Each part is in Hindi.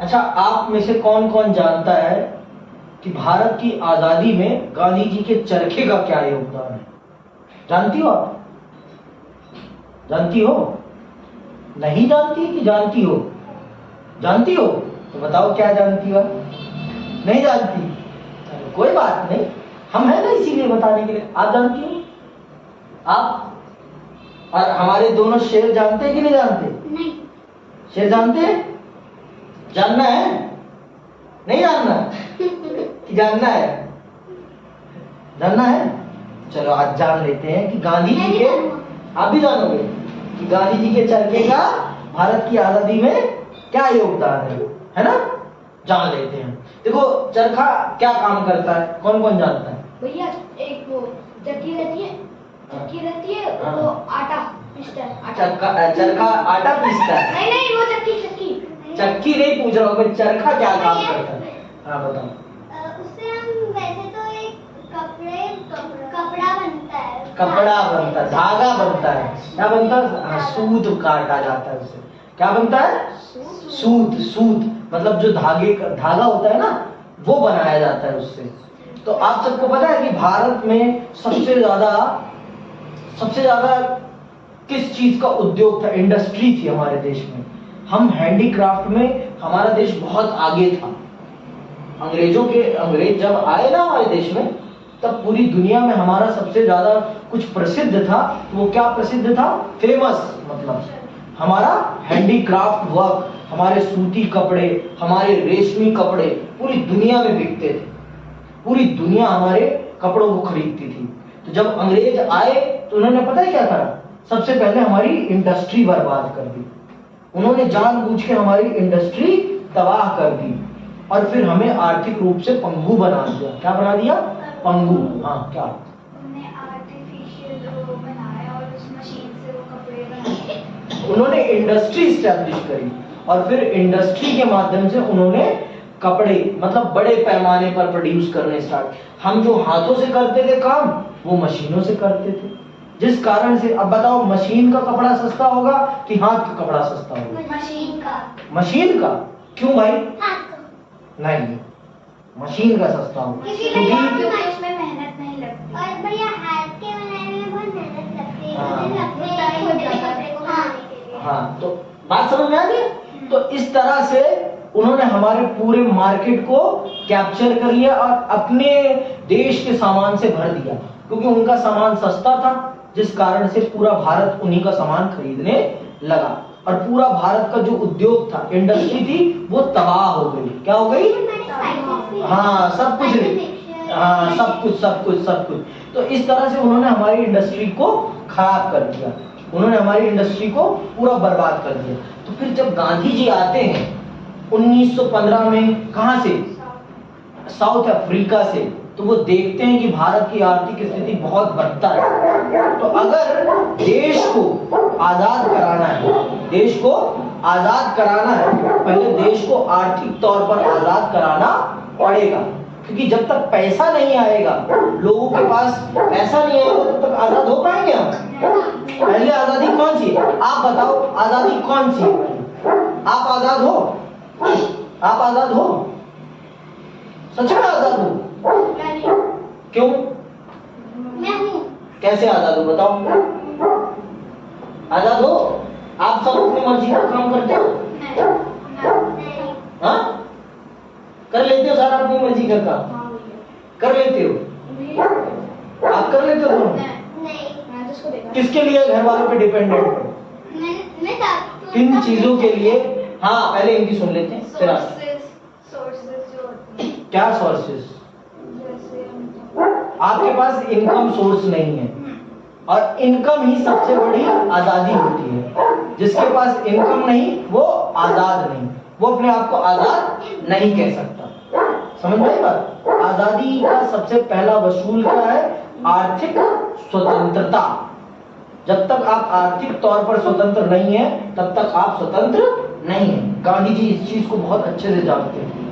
अच्छा, आप में से कौन कौन जानता है कि भारत की आजादी में गांधी जी के चरखे का क्या योगदान है? जानती हो आप? जानती हो? नहीं जानती कि जानती हो? जानती हो तो बताओ क्या जानती हो? नहीं जानती? चलो कोई बात नहीं, हम हैं ना इसीलिए बताने के लिए। आप जानती हो? आप और हमारे दोनों शेर जानते हैं कि नहीं जानते? नहीं। शेर जानते हैं? जानना है? नहीं जानना कि जानना है? जानना है? चलो आज जान लेते हैं कि गांधी जी के, आप भी जानोगे कि गांधी जी के चरखे का भारत की आजादी में क्या योगदान है ना? जान लेते हैं। देखो चरखा क्या काम करता है, कौन कौन जानता है? भैया एक वो चक्की रहती है, वो आटा पीसता है। चरखा आटा पीसता है? नहीं वो चक्की चक्की नहीं पूछ रहा हूँ, चरखा क्या काम करता है? हाँ बताओ। उससे हम वैसे तो एक कपड़ा बनता है, धागा बनता है। क्या बनता है? हाँ, सूत काटा जाता है उससे। क्या बनता है? सूत मतलब जो धागा होता है ना, वो बनाया जाता है उससे। तो आप सबको पता है कि भारत में सबसे ज्यादा किस चीज का उद्योग था, इंडस्ट्री थी हमारे देश में? हम हैंडीक्राफ्ट में हमारा देश बहुत आगे था। अंग्रेज जब आए ना हमारे देश में, तब पूरी दुनिया में हमारा सबसे ज्यादा कुछ प्रसिद्ध था। वो क्या प्रसिद्ध था? फेमस, मतलब हमारा हैंडीक्राफ्ट वर्क, हमारे सूती कपड़े, हमारे रेशमी कपड़े पूरी दुनिया में बिकते थे। पूरी दुनिया हमारे कपड़ों को खरीदती थी। तो जब अंग्रेज आए तो उन्होंने पता है क्या करा? सबसे पहले हमारी इंडस्ट्री बर्बाद कर दी। उन्होंने जानबूझ के हमारी इंडस्ट्री तबाह कर दी और फिर हमें आर्थिक रूप से पंगु बना दिया। क्या बना दिया? पंगु। हाँ क्या? आर्टिफिशियल बनाया और उस मशीन से वो कपड़े बनाए। उन्होंने इंडस्ट्री स्टैब्लिश करी और फिर इंडस्ट्री के माध्यम से उन्होंने कपड़े मतलब बड़े पैमाने पर प्रोड्यूस करने स्टार्ट। हम जो हाथों से करते थे काम, वो मशीनों से करते थे। जिस कारण से, अब बताओ, मशीन का कपड़ा सस्ता होगा कि हाथ का कपड़ा सस्ता होगा? मशीन का। क्यों भाई? नहीं, मशीन का सस्ता होगा क्योंकि उसमें मेहनत नहीं लगती। और भैया हाथ के बनाने में बहुत मेहनत लगती है। हाँ, तो बात समझ में आ गई? तो इस तरह से उन्होंने हमारे पूरे मार्केट को कैप्चर कर लिया और अपने देश के सामान से भर दिया, क्योंकि उनका सामान सस्ता था, जिस कारण से पूरा भारत उन्हीं का सामान खरीदने लगा और पूरा भारत का जो उद्योग था, इंडस्ट्री थी, वो तबाह हो गई। क्या हो गई? हाँ, सब कुछ। तो इस तरह से उन्होंने हमारी इंडस्ट्री को खराब कर दिया, उन्होंने हमारी इंडस्ट्री को पूरा बर्बाद कर दिया। तो फिर जब गांधी जी आते हैं 1915 में, कहां से? साउथ अफ्रीका से, तो वो देखते हैं कि भारत की आर्थिक स्थिति बहुत बदतर है। तो अगर देश को आजाद कराना है, पहले देश को आर्थिक तौर पर आजाद कराना पड़ेगा, क्योंकि जब तक पैसा नहीं आएगा, लोगों के पास पैसा नहीं आएगा, तब तक आजाद हो पाएंगे हम? पहले आजादी कौन सी है? आप बताओ, आजादी कौन सी है? आप आजाद हो? आप आजाद हो? सच में आजाद हो? क्यों? मैं हूँ। कैसे आजाद हो बताओ? आजाद हो? आप सब अपनी मर्जी का काम करते हो? हाँ? कर लेते हो सारा अपनी मर्जी का काम? कर लेते हो? आप कर लेते हो? किसके लिए घर वालों पे डिपेंडेंट हो? किन चीजों के लिए? हाँ, पहले इनकी सुन लेते हैं फिर क्या सोर्सेस? आपके पास इनकम सोर्स नहीं है, और इनकम ही सबसे बड़ी आजादी होती है। जिसके पास इनकम नहीं, वो आजाद नहीं, वो अपने आप को आजाद नहीं कह सकता। समझ में आई बात? आजादी का सबसे पहला वसूल क्या है? आर्थिक स्वतंत्रता। जब तक आप आर्थिक तौर पर स्वतंत्र नहीं है, तब तक आप स्वतंत्र नहीं है। गांधी जी इस चीज को बहुत अच्छे से जानते हैं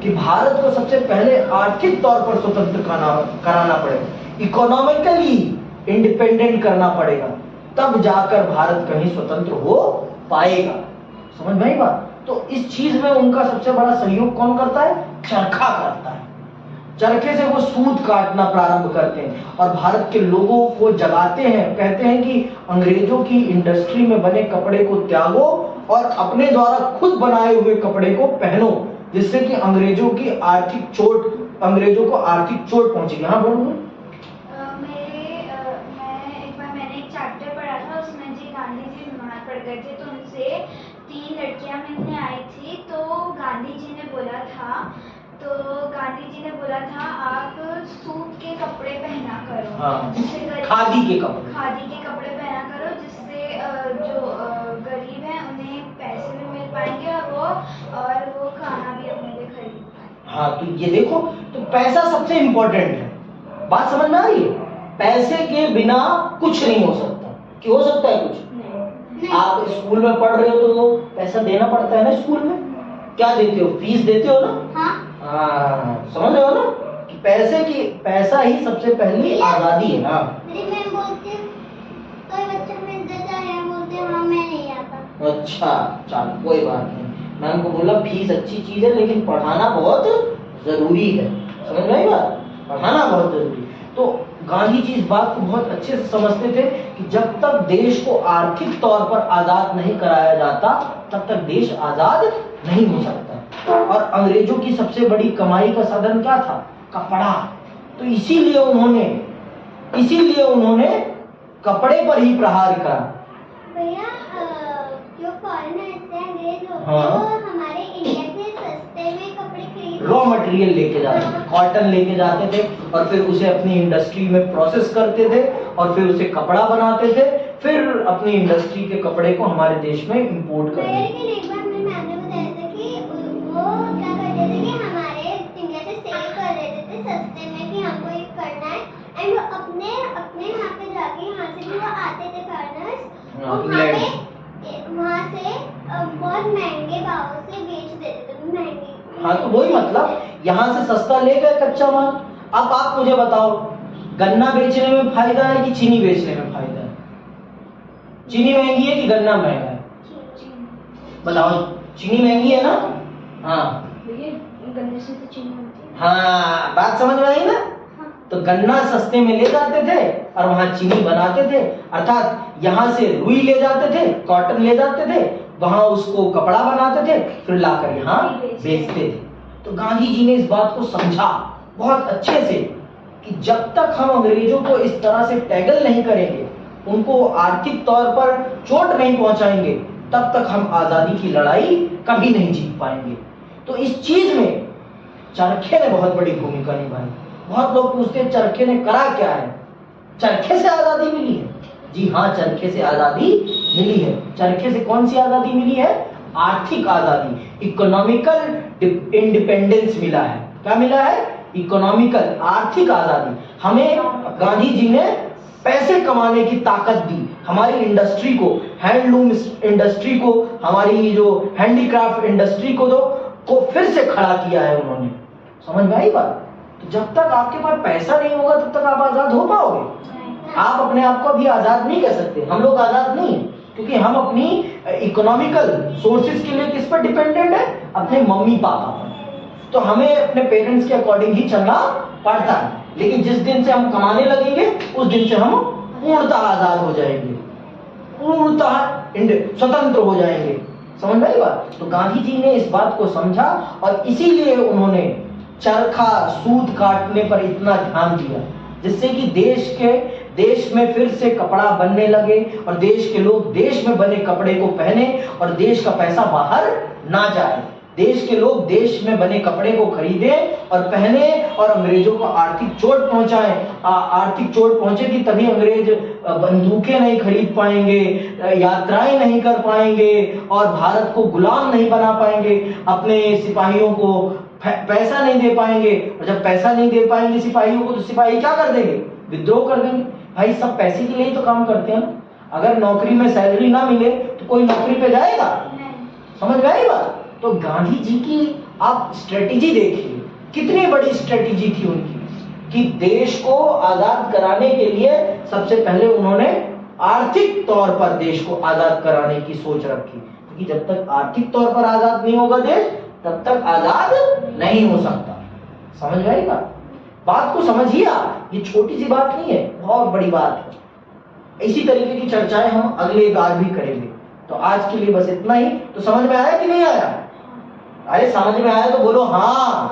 कि भारत को सबसे पहले आर्थिक तौर पर स्वतंत्र कराना पड़ेगा, इकोनॉमिकली इंडिपेंडेंट करना पड़ेगा, तब जाकर भारत कहीं स्वतंत्र हो पाएगा। समझ में आई बात? तो इस चीज में उनका सबसे बड़ा सहयोग कौन करता है? चरखा करता है। चरखे से वो सूत काटना प्रारंभ करते हैं और भारत के लोगों को जगाते हैं, कहते हैं कि अंग्रेजों की इंडस्ट्री में बने कपड़े को त्यागो और अपने द्वारा खुद बनाए हुए कपड़े को पहनो, जिससे कि अंग्रेजों को आर्थिक चोट पहुंचेगी। हाँ बोलो। मैंने एक चैप्टर पढ़ा था, उसमें जी गांधी जी बीमार पड़ गए थे, तो उनसे 3 लड़कियां मिलने आई थी। तो गांधी जी ने बोला था आप सूत के कपड़े पहना करो। हाँ, जिससे खादी के कपड़े पहना करो, जिससे जो गरीब हैं उन्हें पैसे भी मिल पाएंगे और वो खाना भी अपने लिए खरीद पाएंगे। हाँ, तो ये देखो, तो पैसा सबसे इंपॉर्टेंट है। बात समझ में आ रही है? पैसे के बिना कुछ नहीं हो सकता। कि हो सकता है कुछ? नहीं। आप स्कूल में पढ़ रहे हो तो पैसा देना पड़ता है ना। स्कूल में क्या देते हो? फीस देते हो ना। हाँ, समझ रहे हो ना कि पैसा ही सबसे पहली आजादी है। हाँ, मेरी मैम बोलती है कोई बच्चा मिल जाता है, बोलते हैं हाँ मैं नहीं आता। अच्छा, चलो कोई बात नहीं। मैम को बोला फीस अच्छी चीज है, लेकिन पढ़ाना बहुत जरूरी है। समझ में आई बात? पढ़ाना बहुत जरूरी। तो गांधी जी इस बात को बहुत अच्छे से समझते थे कि जब तक देश को आर्थिक तौर पर आजाद नहीं कराया जाता, तब तक देश आजाद नहीं हो सकता। और अंग्रेजों की सबसे बड़ी कमाई का साधन क्या था? कपड़ा। तो इसीलिए उन्होंने कपड़े पर ही प्रहार करा। भैया जो फॉरेनर्स हैं, अंग्रेज लोग, हाँ। वो हमारे इंडिया से सस्ते में कपड़े खरीद रॉ मटेरियल लेके जाते थे, कॉटन लेके जाते थे और फिर उसे अपनी इंडस्ट्री में प्रोसेस करते थे और फिर उसे कपड़ा बनाते थे, फिर अपनी इंडस्ट्री के कपड़े को हमारे देश में इंपोर्ट करते थे। लेकिन एक बार मेरी मैम ने बताया था कि वो क्या करते थे कि हमारे इंडिया से सेल कर देते थे सस्ते में कि हमको ये करना है, एंड वो अपने यहाँ पे जाके, यहाँ से भी वो आते थे फॉरेनर्स, वहाँ से बहुत महंगे भाव से बेच देते थे, महंगे। हाँ, तो वही मतलब, यहाँ से सस्ता ले गए कच्चा माल। अब आप मुझे बताओ, गन्ना बेचने में फायदा है कि चीनी बेचने में फायदा है? चीनी महंगी है कि गन्ना महंगा है? बताओ, चीनी महंगी है ना। हाँ, गन्ने से तो चीनी होती है। हाँ, बात समझ में आई ना। तो गन्ना सस्ते में ले जाते थे और वहां चीनी बनाते थे, अर्थात यहाँ से रुई ले जाते थे, कॉटन ले जाते थे, वहां उसको कपड़ा बनाते थे, फिर लाकर यहाँ बेचते थे। तो गांधी जी ने इस बात को समझा बहुत अच्छे से कि जब तक हम अंग्रेजों को इस तरह से टैगल नहीं करेंगे, उनको आर्थिक तौर पर चोट नहीं पहुंचाएंगे, तब तक हम आजादी की लड़ाई कभी नहीं जीत पाएंगे। तो इस चीज में चरखे ने बहुत बड़ी भूमिका निभाई। बहुत लोग पूछते हैं चरखे ने करा क्या है? चरखे से आजादी मिली है। जी हाँ, चरखे से आजादी मिली है। चरखे से कौन सी आजादी मिली है? आर्थिक आजादी, इकोनॉमिकल इंडिपेंडेंस मिला है। क्या मिला है? इकोनॉमिकल, आर्थिक आजादी। हमें गांधी जी ने पैसे कमाने की ताकत दी। हमारी इंडस्ट्री को, हैंडलूम इंडस्ट्री को, हमारी जो हैंडीक्राफ्ट इंडस्ट्री को फिर से खड़ा किया है उन्होंने। समझ में आई बात? तो जब तक आपके पास पैसा नहीं होगा, तब तक आप आजाद हो पाओगे? आप अपने आप को अभी आजाद नहीं कह सकते। हम लोग आजाद नहीं है, क्योंकि हम अपनी इकोनॉमिकल सोर्सेज के लिए किस पर डिपेंडेंट है? अपने मम्मी पापा पर। तो हमें अपने पेरेंट्स के अकॉर्डिंग ही चलना पड़ता है। लेकिन जिस दिन से हम कमाने लगेंगे, उस दिन से हम पूर्णतः आजाद हो जाएंगे, पूर्णतः स्वतंत्र हो जाएंगे। समझ में आई बात? तो गांधी जी ने इस बात को समझा और इसीलिए उन्होंने चरखा, सूत काटने पर इतना ध्यान दिया, जिससे कि देश में फिर से कपड़ा बनने लगे और देश के लोग देश में बने कपड़े को पहने और देश का पैसा बाहर ना जाए। देश के लोग देश में बने कपड़े को खरीदें और पहने और अंग्रेजों को आर्थिक चोट पहुंचाएं। आर्थिक चोट पहुंचेगी तभी अंग्रेज बंदूकें नहीं खरीद पाएंगे, यात्राएं नहीं कर पाएंगे और भारत को गुलाम नहीं बना पाएंगे, अपने सिपाहियों को पैसा नहीं दे पाएंगे। और जब पैसा नहीं दे पाएंगे सिपाहियों को, तो सिपाही क्या कर देंगे? विद्रोह कर देंगे। भाई, सब पैसे के लिए ही तो काम करते हैं। अगर नौकरी में सैलरी ना मिले तो कोई नौकरी पे जाएगा? समझ में आई बात? तो गांधी जी की आप स्ट्रेटेजी देखिए, कितनी बड़ी स्ट्रेटेजी थी उनकी कि देश को आजाद कराने के लिए सबसे पहले उन्होंने आर्थिक तौर पर देश को आजाद कराने की सोच रखी। क्योंकि जब तक आर्थिक तौर पर आजाद नहीं होगा देश, तब तक आजाद नहीं हो सकता। समझ में आई बात को समझिए आप, ये छोटी सी बात नहीं है, बहुत बड़ी बात है। इसी तरीके की चर्चाएं हम अगले बार भी करेंगे। तो आज के लिए बस इतना ही। तो समझ में आया कि नहीं आया? अरे समझ में आया तो बोलो हाँ।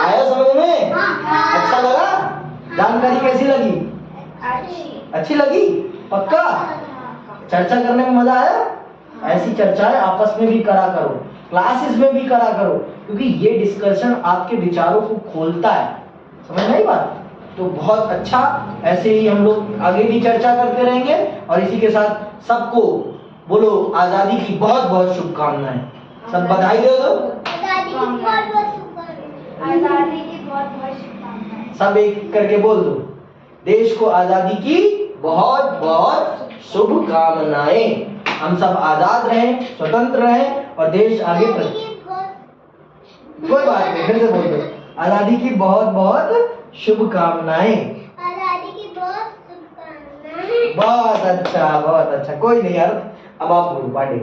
आया समझ में? अच्छा लगा? जानकारी कैसी लगी? अच्छी लगी? पक्का? चर्चा करने में मजा आया? ऐसी चर्चाएं आपस में भी करा करो, क्लासेस में भी करा करो, क्योंकि ये डिस्कशन आपके विचारों को खोलता है। समझ में आई बात? तो बहुत अच्छा, ऐसे ही हम लोग आगे भी चर्चा करते रहेंगे। और इसी के साथ सबको बोलो आजादी की बहुत बहुत शुभकामनाएं। सब बधाई दे दो। आजादी की बहुत-बहुत शुभकामनाएं। आजादी की बहुत-बहुत शुभकामनाएं। सब एक करके बोल दो, देश को आजादी की बहुत बहुत शुभकामनाएं। हम सब आजाद रहें, स्वतंत्र रहें और देश आगे कोई बात नहीं, फिर से बोल दो, आजादी की बहुत बहुत शुभकामनाएं। आजादी की बहुत शुभकामनाएं। बहुत अच्छा, कोई नहीं यार, अब आप बोलो पांडे,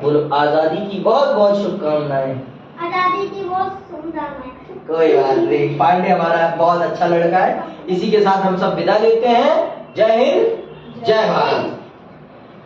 बोलो आजादी की बहुत बहुत शुभकामनाएं। आजादी की बहुत शुभकामनाएं। कोई बात नहीं, पांडे हमारा बहुत अच्छा लड़का है। इसी के साथ हम सब विदा लेते हैं। जय हिंद, जय भारत।